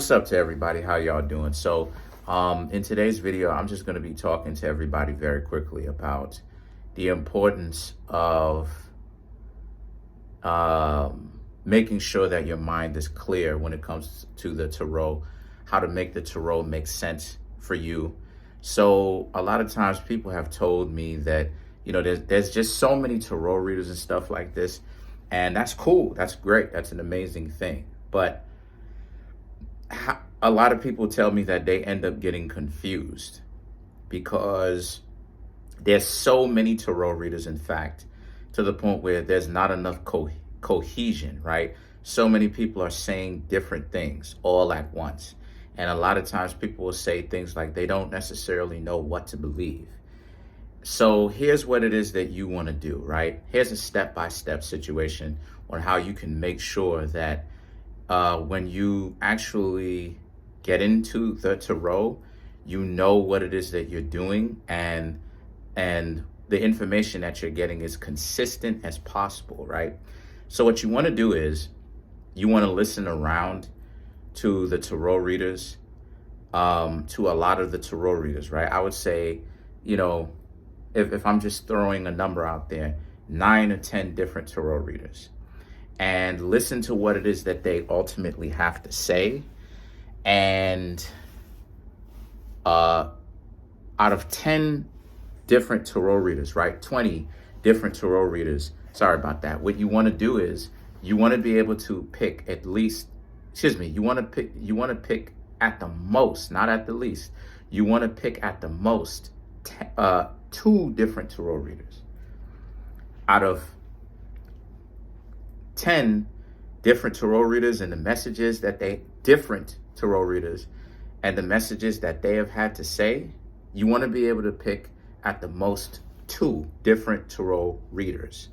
What's up to everybody? How y'all doing? In today's video, I'm just going to be talking to everybody very quickly about the importance of making sure that your mind is clear when it comes to the tarot, how to make the tarot make sense for you. So a lot of times people have told me that, there's just so many tarot readers and stuff like this, and that's cool. That's great. That's an amazing thing. But a lot of people tell me that they end up getting confused because there's so many tarot readers, in fact, to the point where there's not enough cohesion, right? So many people are saying different things all at once. And a lot of times people will say things like they don't necessarily know what to believe. So here's what it is that you want to do, right? Here's a step-by-step situation on how you can make sure that when you actually get into the tarot, you know what it is that you're doing, and the information that you're getting is consistent as possible, right? So what you want to do is you want to listen around to the tarot readers, to a lot of the tarot readers, right? I would say, if I'm just throwing a number out there, 9 or 10 different tarot readers, and listen to what it is that they ultimately have to say. And out of 10 different tarot readers, right? 20 different tarot readers. Sorry about that. What you want to do is you want to be able to pick at least, you want to pick at the most, not at the least. You want to pick at the most 2 different tarot readers out of 10 different tarot readers, and the messages that different tarot readers and the messages that they have had to say. You want to be able to pick at the most 2 different tarot readers,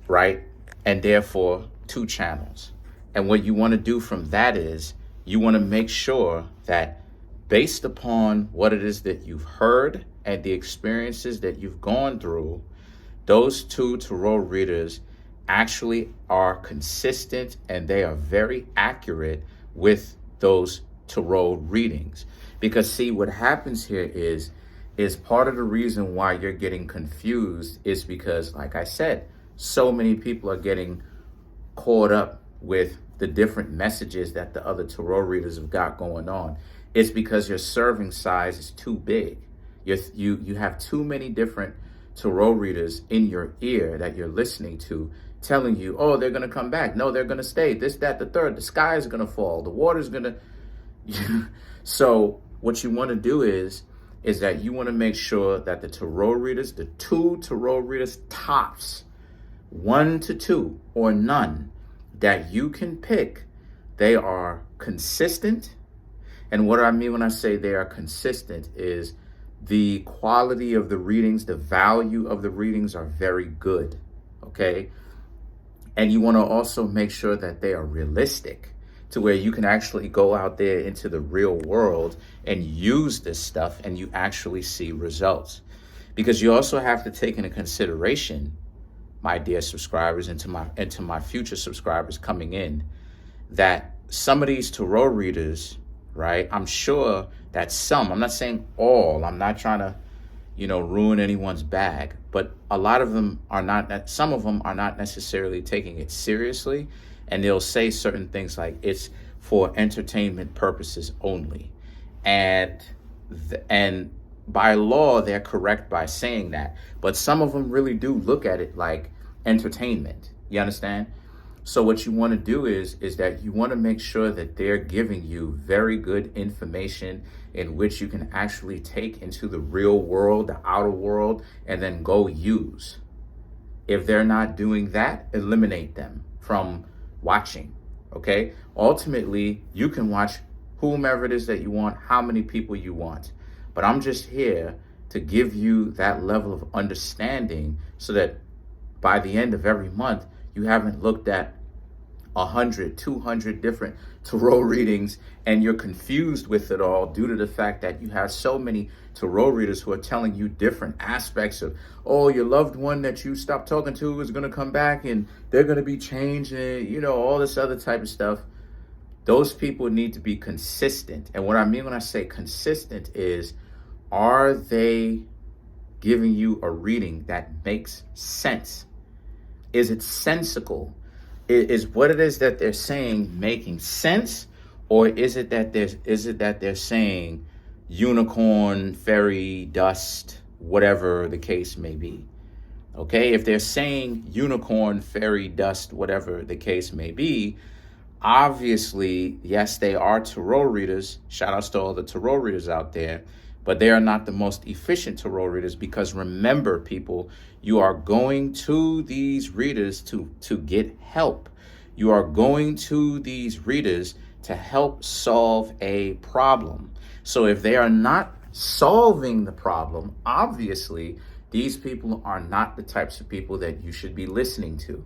right? And therefore 2 channels. And what you want to do from that is you want to make sure that based upon what it is that you've heard and the experiences that you've gone through, those 2 tarot readers actually are consistent and they are very accurate with those tarot readings. Because see, what happens here is part of the reason why you're getting confused is because, like I said, so many people are getting caught up with the different messages that the other tarot readers have got going on. It's because your serving size is too big. You have too many different tarot readers in your ear that you're listening to, telling you, oh, they're going to come back. No, they're going to stay. This, that, the third. The sky is going to fall. The water's going to... So what you want to do is that you want to make sure that the tarot readers, the 2 tarot readers tops, 1 to 2 or none, that you can pick, they are consistent. And what I mean when I say they are consistent is the quality of the readings, the value of the readings are very good, okay? And you want to also make sure that they are realistic to where you can actually go out there into the real world and use this stuff and you actually see results. Because you also have to take into consideration, my dear subscribers, and to my future subscribers coming in, that some of these tarot readers, right, I'm sure that some, I'm not saying all, I'm not trying to, ruin anyone's bag, but a lot of them are not, some of them are not necessarily taking it seriously, and they'll say certain things like it's for entertainment purposes only. And by law, they're correct by saying that, but some of them really do look at it like entertainment. You understand? So what you want to do is that you want to make sure that they're giving you very good information in which you can actually take into the real world, the outer world, and then go use. If they're not doing that, eliminate them from watching, okay? Ultimately, you can watch whomever it is that you want, how many people you want. But I'm just here to give you that level of understanding so that by the end of every month, you haven't looked at 100, 200 different tarot readings and you're confused with it all due to the fact that you have so many tarot readers who are telling you different aspects of, oh, your loved one that you stopped talking to is going to come back and they're going to be changed and, all this other type of stuff. those people need to be consistent. And what I mean when I say consistent is, are they giving you a reading that makes sense? Is it sensical? Is what it is that they're saying making sense? Or is it that they're saying unicorn, fairy, dust, whatever the case may be? Okay, if they're saying unicorn, fairy, dust, whatever the case may be, obviously, yes, they are tarot readers. Shout outs to all the tarot readers out there, but they are not the most efficient tarot readers, because remember, people, you are going to these readers to get help. You are going to these readers to help solve a problem. So if they are not solving the problem, obviously, these people are not the types of people that you should be listening to.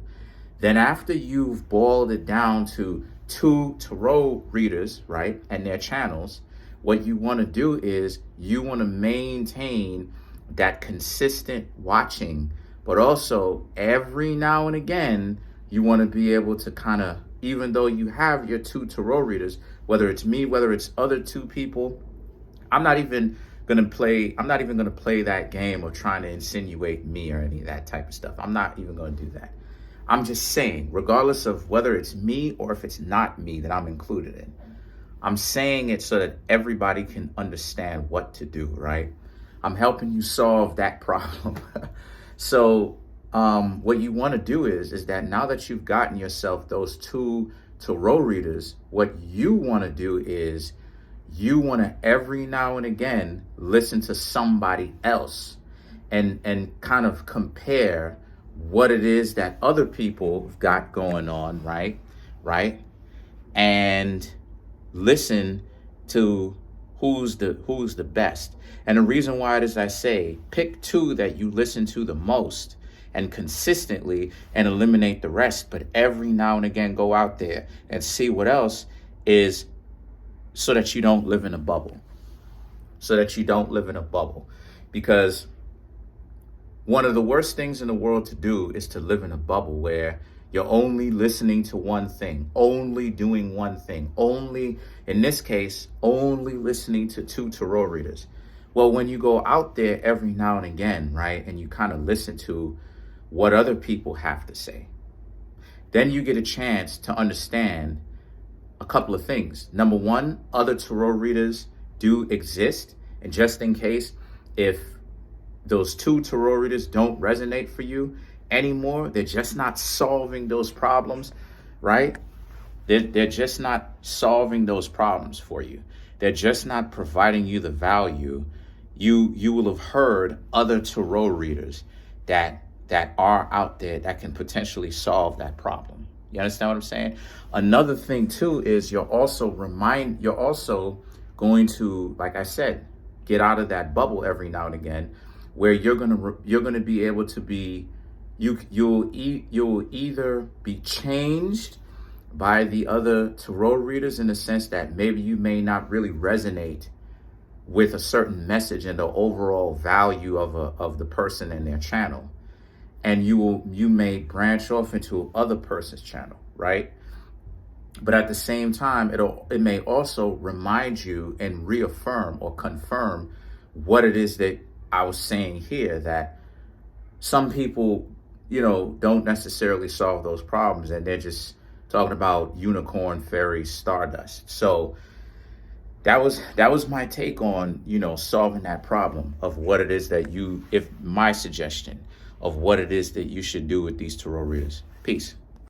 Then after you've boiled it down to 2 tarot readers, right, and their channels, what you want to do is you want to maintain that consistent watching, but also every now and again, you want to be able to kind of, even though you have your 2 tarot readers, whether it's me, whether it's other 2 people, I'm not even going to play that game of trying to insinuate me or any of that type of stuff. I'm not even going to do that. I'm just saying, regardless of whether it's me or if it's not me that I'm included in, I'm saying it so that everybody can understand what to do, right? I'm helping you solve that problem. So what you want to do is that now that you've gotten yourself those 2 tarot readers, what you want to do is you want to every now and again listen to somebody else and kind of compare what it is that other people have got going on, right? And listen to who's the best. And the reason why it is I say pick 2 that you listen to the most and consistently, and eliminate the rest, but every now and again go out there and see what else is, so that you don't live in a bubble. Because one of the worst things in the world to do is to live in a bubble where you're only listening to one thing, only doing one thing, only, in this case, only listening to 2 tarot readers. Well, when you go out there every now and again, right, and you kind of listen to what other people have to say, then you get a chance to understand a couple of things. Number one, other tarot readers do exist. And just in case, if those 2 tarot readers don't resonate for you anymore, they're just not solving those problems, right? They're just not solving those problems for you. They're just not providing you the value. You will have heard other tarot readers that are out there that can potentially solve that problem. You understand what I'm saying? Another thing too is you're also going to, like I said, get out of that bubble every now and again, where you're gonna be able to be, you'll either be changed by the other tarot readers in the sense that maybe you may not really resonate with a certain message and the overall value of the person and their channel. And you may branch off into other person's channel, right? But at the same time, it may also remind you and reaffirm or confirm what it is that I was saying here, that some people, don't necessarily solve those problems, and they're just talking about unicorn, fairy, stardust. So that was my take on, solving that problem of what it is that my suggestion of what it is that you should do with these tarot readers. Peace.